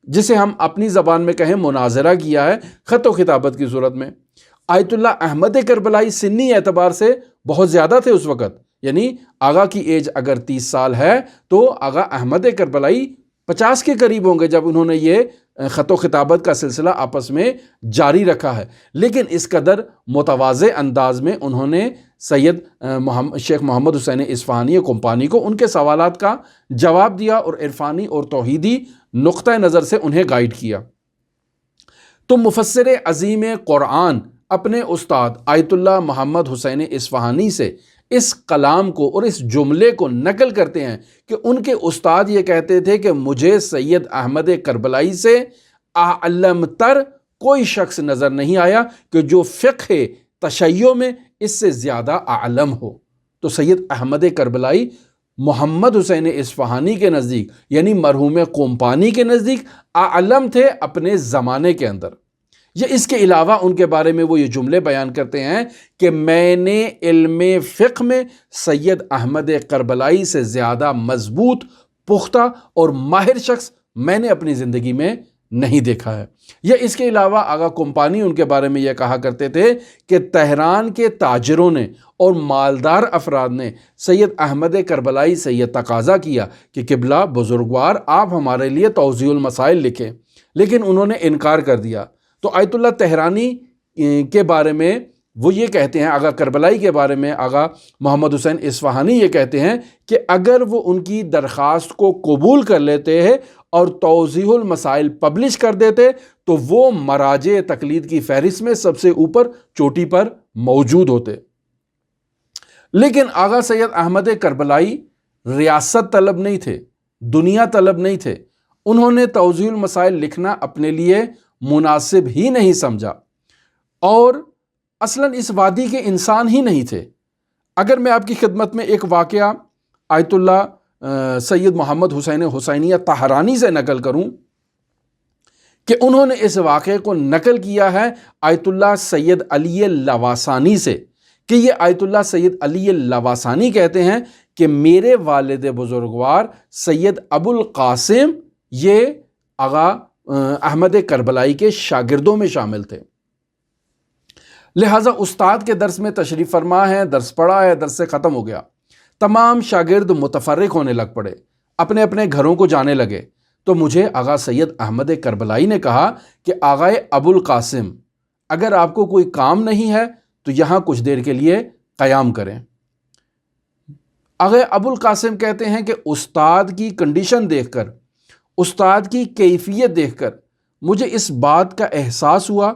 جسے ہم اپنی زبان میں کہیں مناظرہ کیا ہے خط و خطابت کی صورت میں۔ آیت اللہ احمد کربلائی سنی اعتبار سے بہت زیادہ تھے اس وقت، یعنی آغا کی ایج اگر 30 سال ہے تو آغا احمد کربلائی 50 کے قریب ہوں گے جب انہوں نے یہ خط و خطابت کا سلسلہ آپس میں جاری رکھا ہے، لیکن اس قدر متواضع انداز میں انہوں نے سید شیخ محمد حسین اصفہانی کمپانی کو ان کے سوالات کا جواب دیا، اور عرفانی اور توحیدی نقطہ نظر سے انہیں گائیڈ کیا۔ تو مفسر عظیم قرآن اپنے استاد آیت اللہ محمد حسین اصفہانی سے اس کلام کو اور اس جملے کو نقل کرتے ہیں کہ ان کے استاد یہ کہتے تھے کہ مجھے سید احمد کربلائی سے اعلم تر کوئی شخص نظر نہیں آیا کہ جو فقہ تشیع میں اس سے زیادہ اعلم ہو۔ تو سید احمد کربلائی محمد حسین اصفہانی کے نزدیک، یعنی مرحوم کمپانی کے نزدیک اعلم تھے اپنے زمانے کے اندر۔ یہ اس کے علاوہ ان کے بارے میں وہ یہ جملے بیان کرتے ہیں کہ میں نے علم فقہ میں سید احمد کربلائی سے زیادہ مضبوط، پختہ اور ماہر شخص میں نے اپنی زندگی میں نہیں دیکھا ہے۔ یہ اس کے علاوہ آغا کمپانی ان کے بارے میں یہ کہا کرتے تھے کہ تہران کے تاجروں نے اور مالدار افراد نے سید احمد کربلائی سے یہ تقاضا کیا کہ قبلہ بزرگوار آپ ہمارے لیے توضیح المسائل لکھیں، لیکن انہوں نے انکار کر دیا۔ تو آیت اللہ تہرانی کے بارے میں وہ یہ کہتے ہیں، آغا کربلائی کے بارے میں آغا محمد حسین اصفہانی یہ کہتے ہیں کہ اگر وہ ان کی درخواست کو قبول کر لیتے ہیں اور توضیح المسائل پبلش کر دیتے تو وہ مراجع تقلید کی فہرست میں سب سے اوپر چوٹی پر موجود ہوتے۔ لیکن آغا سید احمد کربلائی ریاست طلب نہیں تھے، دنیا طلب نہیں تھے، انہوں نے توضیح المسائل لکھنا اپنے لیے مناسب ہی نہیں سمجھا، اور اصلاً اس وادی کے انسان ہی نہیں تھے۔ اگر میں آپ کی خدمت میں ایک واقعہ آیت اللہ سید محمد حسین حسینیہ طہرانی سے نقل کروں کہ انہوں نے اس واقعے کو نقل کیا ہے آیت اللہ سید علی لواسانی سے، کہ یہ آیت اللہ سید علی لواسانی کہتے ہیں کہ میرے والد بزرگوار سید ابو القاسم یہ آغا احمد کربلائی کے شاگردوں میں شامل تھے، لہٰذا استاد کے درس میں تشریف فرما ہے، درس پڑھا ہے، درس سے ختم ہو گیا، تمام شاگرد متفرق ہونے لگ پڑے، اپنے اپنے گھروں کو جانے لگے۔ تو مجھے آغا سید احمد کربلائی نے کہا کہ آغا ابو القاسم، اگر آپ کو کوئی کام نہیں ہے تو یہاں کچھ دیر کے لیے قیام کریں۔ آغا ابو القاسم کہتے ہیں کہ استاد کی کنڈیشن دیکھ کر، استاد کی کیفیت دیکھ کر مجھے اس بات کا احساس ہوا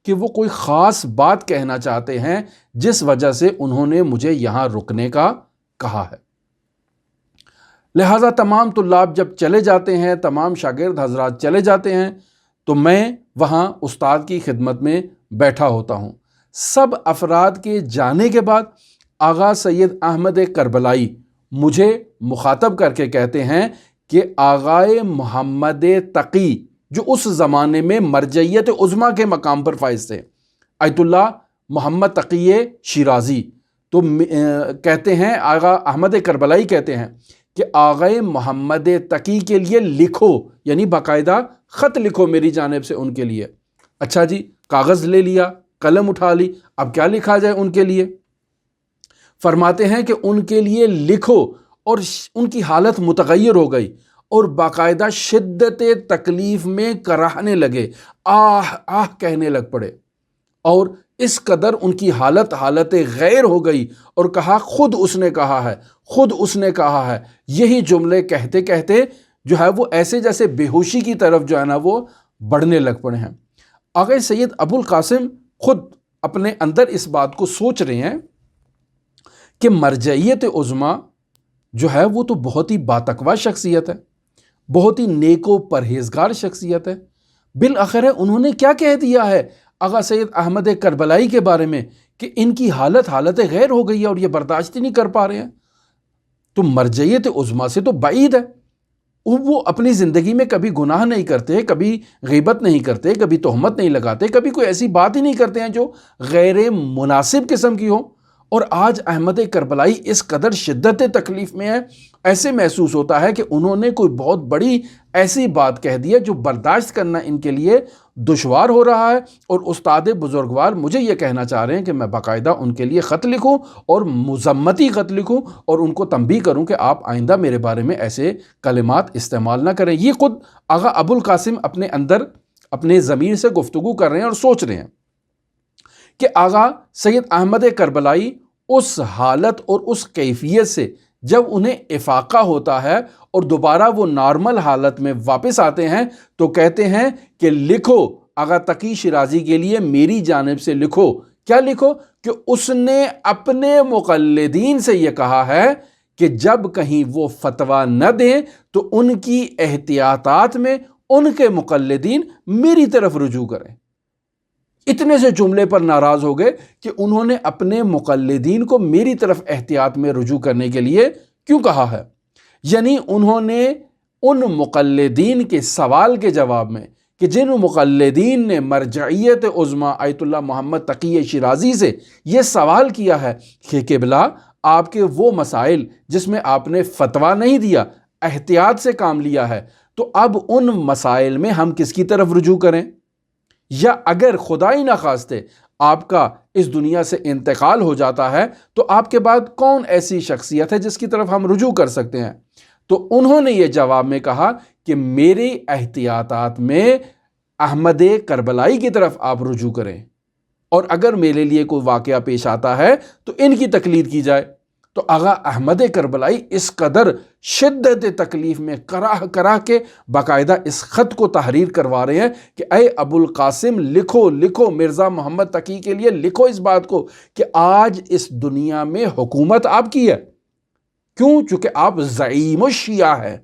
کہ وہ کوئی خاص بات کہنا چاہتے ہیں، جس وجہ سے انہوں نے مجھے یہاں رکنے کا کہا ہے۔ لہٰذا تمام طلاب جب چلے جاتے ہیں، تمام شاگرد حضرات چلے جاتے ہیں، تو میں وہاں استاد کی خدمت میں بیٹھا ہوتا ہوں۔ سب افراد کے جانے کے بعد آغا سید احمد کربلائی مجھے مخاطب کر کے کہتے ہیں کہ آغا محمد تقی، جو اس زمانے میں مرجعیت عظمیٰ کے مقام پر فائز تھے، آیت اللہ محمد تقی شیرازی، تو کہتے ہیں، آغا احمد کربلائی کہتے ہیں کہ آغا محمد تقی کے لیے لکھو، یعنی باقاعدہ خط لکھو میری جانب سے ان کے لیے۔ اچھا جی، کاغذ لے لیا، قلم اٹھا لی، اب کیا لکھا جائے ان کے لیے؟ فرماتے ہیں کہ ان کے لیے لکھو، اور ان کی حالت متغیر ہو گئی اور باقاعدہ شدت تکلیف میں کراہنے لگے، آہ آہ کہنے لگ پڑے، اور اس قدر ان کی حالت غیر ہو گئی، اور کہا خود اس نے کہا ہے، خود اس نے کہا ہے۔ یہی جملے کہتے کہتے جو ہے وہ ایسے جیسے بے ہوشی کی طرف جو ہے نا وہ بڑھنے لگ پڑے ہیں۔ آغا سید ابو القاسم خود اپنے اندر اس بات کو سوچ رہے ہیں کہ مرجعیت عظمیٰ جو ہے وہ تو بہت ہی باتقوا شخصیت ہے، بہت ہی نیک و پرہیزگار شخصیت ہے۔ بالآخر انہوں نے کیا کہہ دیا ہے آغا سید احمد کربلائی کے بارے میں کہ ان کی حالت غیر ہو گئی ہے اور یہ برداشت ہی نہیں کر پا رہے ہیں؟ تو مرجعیت عظمیٰ سے تو بعید ہے۔ وہ اپنی زندگی میں کبھی گناہ نہیں کرتے، کبھی غیبت نہیں کرتے، کبھی تہمت نہیں لگاتے، کبھی کوئی ایسی بات ہی نہیں کرتے ہیں جو غیر مناسب قسم کی ہو۔ اور آج احمد کربلائی اس قدر شدت تکلیف میں ہے، ایسے محسوس ہوتا ہے کہ انہوں نے کوئی بہت بڑی ایسی بات کہہ دی ہے جو برداشت کرنا ان کے لیے دشوار ہو رہا ہے، اور استاد بزرگوار مجھے یہ کہنا چاہ رہے ہیں کہ میں باقاعدہ ان کے لیے خط لکھوں اور مذمتی خط لکھوں اور ان کو تنبیہ کروں کہ آپ آئندہ میرے بارے میں ایسے کلمات استعمال نہ کریں۔ یہ خود آغا ابو القاسم اپنے اندر اپنے ضمیر سے گفتگو کر رہے ہیں اور سوچ رہے ہیں کہ آغا سید احمد کربلائی اس حالت اور اس کیفیت سے جب انہیں افاقہ ہوتا ہے اور دوبارہ وہ نارمل حالت میں واپس آتے ہیں تو کہتے ہیں کہ لکھو آغا تقی شیرازی کے لیے میری جانب سے لکھو۔ کیا لکھو؟ کہ اس نے اپنے مقلدین سے یہ کہا ہے کہ جب کہیں وہ فتویٰ نہ دیں تو ان کی احتیاطات میں ان کے مقلدین میری طرف رجوع کریں۔ اتنے سے جملے پر ناراض ہو گئے کہ انہوں نے اپنے مقلدین کو میری طرف احتیاط میں رجوع کرنے کے لیے کیوں کہا ہے؟ یعنی انہوں نے ان مقلدین کے سوال کے جواب میں کہ جن مقلدین نے مرجعیت عظمیٰ آیت اللہ محمد تقی شیرازی سے یہ سوال کیا ہے کہ قبلہ آپ کے وہ مسائل جس میں آپ نے فتویٰ نہیں دیا، احتیاط سے کام لیا ہے، تو اب ان مسائل میں ہم کس کی طرف رجوع کریں؟ یا اگر خدا ہی نہ خواستہ آپ کا اس دنیا سے انتقال ہو جاتا ہے تو آپ کے بعد کون ایسی شخصیت ہے جس کی طرف ہم رجوع کر سکتے ہیں؟ تو انہوں نے یہ جواب میں کہا کہ میری احتیاطات میں احمد کربلائی کی طرف آپ رجوع کریں، اور اگر میرے لیے کوئی واقعہ پیش آتا ہے تو ان کی تقلید کی جائے۔ تو آغا احمد کربلائی اس قدر شدت تکلیف میں کراہ کے باقاعدہ اس خط کو تحریر کروا رہے ہیں کہ اے ابو القاسم لکھو مرزا محمد تقی کے لیے لکھو اس بات کو کہ آج اس دنیا میں حکومت آپ کی ہے۔ کیوں؟ چونکہ آپ زعیم الشیعہ ہیں،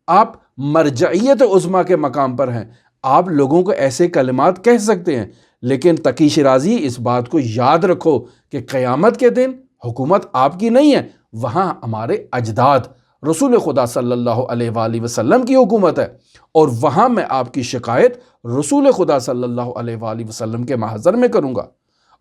آپ مرجعیت عظمیٰ کے مقام پر ہیں، آپ لوگوں کو ایسے کلمات کہہ سکتے ہیں، لیکن تقی شیرازی اس بات کو یاد رکھو کہ قیامت کے دن حکومت آپ کی نہیں ہے، وہاں ہمارے اجداد رسول خدا صلی اللہ علیہ وآلہ وسلم کی حکومت ہے، اور وہاں میں آپ کی شکایت رسول خدا صلی اللہ علیہ وآلہ وسلم کے محضر میں کروں گا،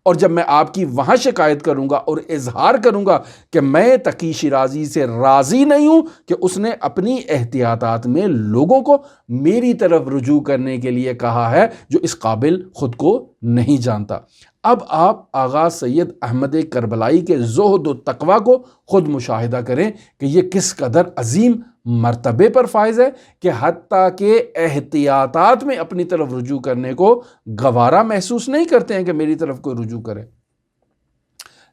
اور جب میں آپ کی وہاں شکایت کروں گا اور اظہار کروں گا کہ میں تقی شیرازی سے راضی نہیں ہوں کہ اس نے اپنی احتیاطات میں لوگوں کو میری طرف رجوع کرنے کے لیے کہا ہے جو اس قابل خود کو نہیں جانتا۔ اب آپ آغا سید احمد کربلائی کے زہد و تقوی کو خود مشاہدہ کریں کہ یہ کس قدر عظیم مرتبے پر فائز ہے کہ حتیٰ کہ احتیاطات میں اپنی طرف رجوع کرنے کو گوارا محسوس نہیں کرتے ہیں کہ میری طرف کوئی رجوع کرے۔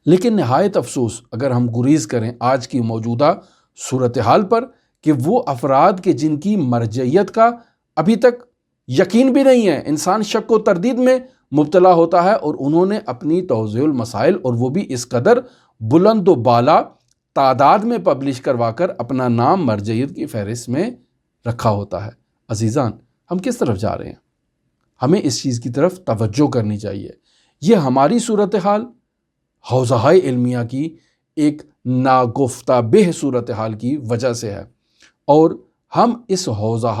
لیکن نہایت افسوس اگر ہم گریز کریں آج کی موجودہ صورتحال پر کہ وہ افراد کے جن کی مرجعیت کا ابھی تک یقین بھی نہیں ہے، انسان شک و تردید میں مبتلا ہوتا ہے، اور انہوں نے اپنی توضیح المسائل اور وہ بھی اس قدر بلند و بالا تعداد میں پبلش کروا کر اپنا نام مرجعیت کی فہرست میں رکھا ہوتا ہے۔ عزیزان، ہم کس طرف جا رہے ہیں؟ ہمیں اس چیز کی طرف توجہ کرنی چاہیے۔ یہ ہماری صورتحال حوزہ علمیہ کی ایک ناگفتہ بہ صورتحال کی وجہ سے ہے، اور ہم اس حوزہ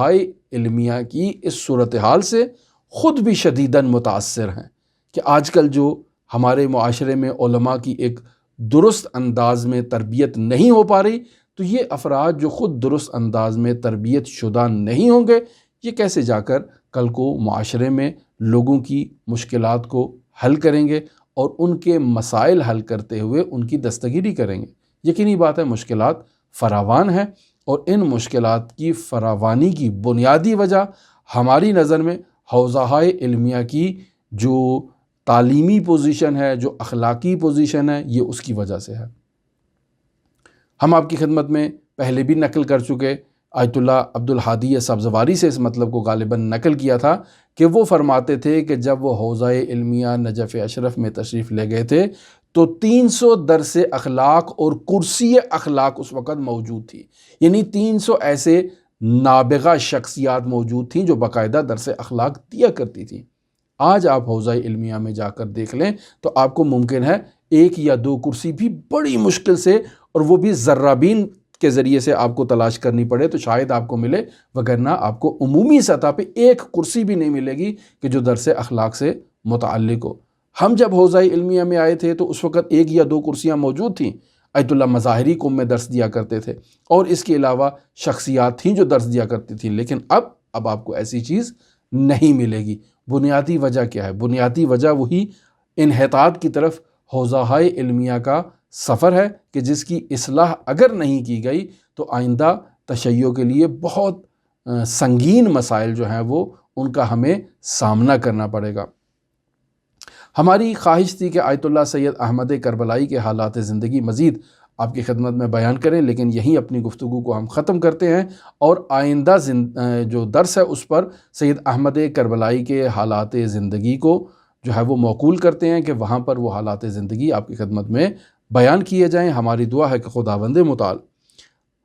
علمیہ کی اس صورتحال سے خود بھی شدیداً متاثر ہیں کہ آج کل جو ہمارے معاشرے میں علماء کی ایک درست انداز میں تربیت نہیں ہو پا رہی، تو یہ افراد جو خود درست انداز میں تربیت شدہ نہیں ہوں گے، یہ کیسے جا کر کل کو معاشرے میں لوگوں کی مشکلات کو حل کریں گے اور ان کے مسائل حل کرتے ہوئے ان کی دستگیری کریں گے؟ یقینی بات ہے مشکلات فراوان ہیں، اور ان مشکلات کی فراوانی کی بنیادی وجہ ہماری نظر میں حوزہ علمیہ کی جو تعلیمی پوزیشن ہے، جو اخلاقی پوزیشن ہے، یہ اس کی وجہ سے ہے۔ ہم آپ کی خدمت میں پہلے بھی نقل کر چکے، آیت اللہ عبدالہادی سبزواری سے اس مطلب کو غالباً نقل کیا تھا کہ وہ فرماتے تھے کہ جب وہ حوزہ علمیہ نجف اشرف میں تشریف لے گئے تھے تو 300 درس اخلاق اور کرسی اخلاق اس وقت موجود تھی، یعنی 300 ایسے نابغہ شخصیات موجود تھیں جو باقاعدہ درس اخلاق دیا کرتی تھیں۔ آج آپ حوزہ علمیہ میں جا کر دیکھ لیں تو آپ کو ممکن ہے 1 یا 2 کرسی بھی بڑی مشکل سے، اور وہ بھی ذرابین کے ذریعے سے آپ کو تلاش کرنی پڑے تو شاید آپ کو ملے، وگرنہ آپ کو عمومی سطح پہ 1 کرسی بھی نہیں ملے گی کہ جو درس اخلاق سے متعلق ہو۔ ہم جب حوزہ علمیہ میں آئے تھے تو اس وقت 1 یا 2 کرسیاں موجود تھیں، آیت اللہ مظاہری قم میں درس دیا کرتے تھے، اور اس کے علاوہ شخصیات تھیں جو درس دیا کرتی تھیں، لیکن اب آپ کو ایسی چیز نہیں ملے گی۔ بنیادی وجہ کیا ہے؟ بنیادی وجہ وہی انحطاط کی طرف حوزہ علمیہ کا سفر ہے کہ جس کی اصلاح اگر نہیں کی گئی تو آئندہ تشیع کے لیے بہت سنگین مسائل جو ہیں وہ ان کا ہمیں سامنا کرنا پڑے گا۔ ہماری خواہش تھی کہ آیت اللہ سید احمد کربلائی کے حالات زندگی مزید آپ کی خدمت میں بیان کریں، لیکن یہیں اپنی گفتگو کو ہم ختم کرتے ہیں، اور آئندہ جو درس ہے اس پر سید احمد کربلائی کے حالات زندگی کو جو ہے وہ موکول کرتے ہیں کہ وہاں پر وہ حالات زندگی آپ کی خدمت میں بیان کیے جائیں۔ ہماری دعا ہے کہ خداوند متعال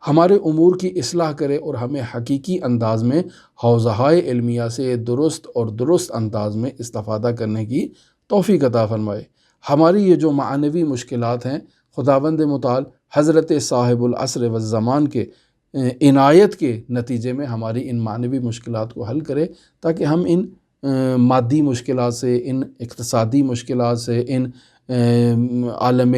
ہمارے امور کی اصلاح کرے اور ہمیں حقیقی انداز میں حوزہ علمیہ سے درست انداز میں استفادہ کرنے کی توفیق عطا فرمائے۔ ہماری یہ جو معنوی مشکلات ہیں، خداوند متعال حضرت صاحب العصر والزمان کے عنایت کے نتیجے میں ہماری ان معنوی مشکلات کو حل کرے، تاکہ ہم ان مادی مشکلات سے، ان اقتصادی مشکلات سے، ان عالم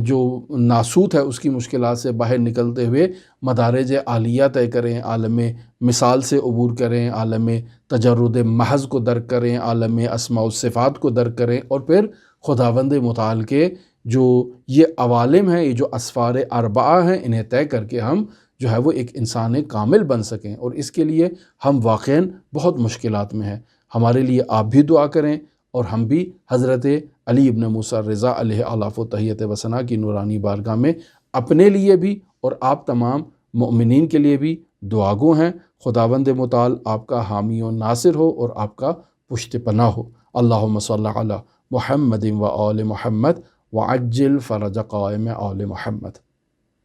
جو ناسوت ہے اس کی مشکلات سے باہر نکلتے ہوئے مدارج عالیہ طے کریں، عالم مثال سے عبور کریں، عالم تجرد محض کو درک کریں، عالم اسماء و صفات کو درک کریں، اور پھر خداوند متعال کے جو یہ عوالم ہیں، یہ جو اسفار اربعہ ہیں، انہیں طے کر کے ہم جو ہے وہ ایک انسان کامل بن سکیں، اور اس کے لیے ہم واقعاً بہت مشکلات میں ہیں۔ ہمارے لیے آپ بھی دعا کریں، اور ہم بھی حضرت علی ابن موسیٰ الرضا علیہ الاف و تحیت و ثنا کی نورانی بارگاہ میں اپنے لیے بھی اور آپ تمام مؤمنین کے لیے بھی دعا گو ہیں۔ خداوند متعال آپ کا حامی و ناصر ہو اور آپ کا پشت پناہ ہو۔ اللہم صلی علی محمد و آل محمد وعجل فرج قائم آل محمد۔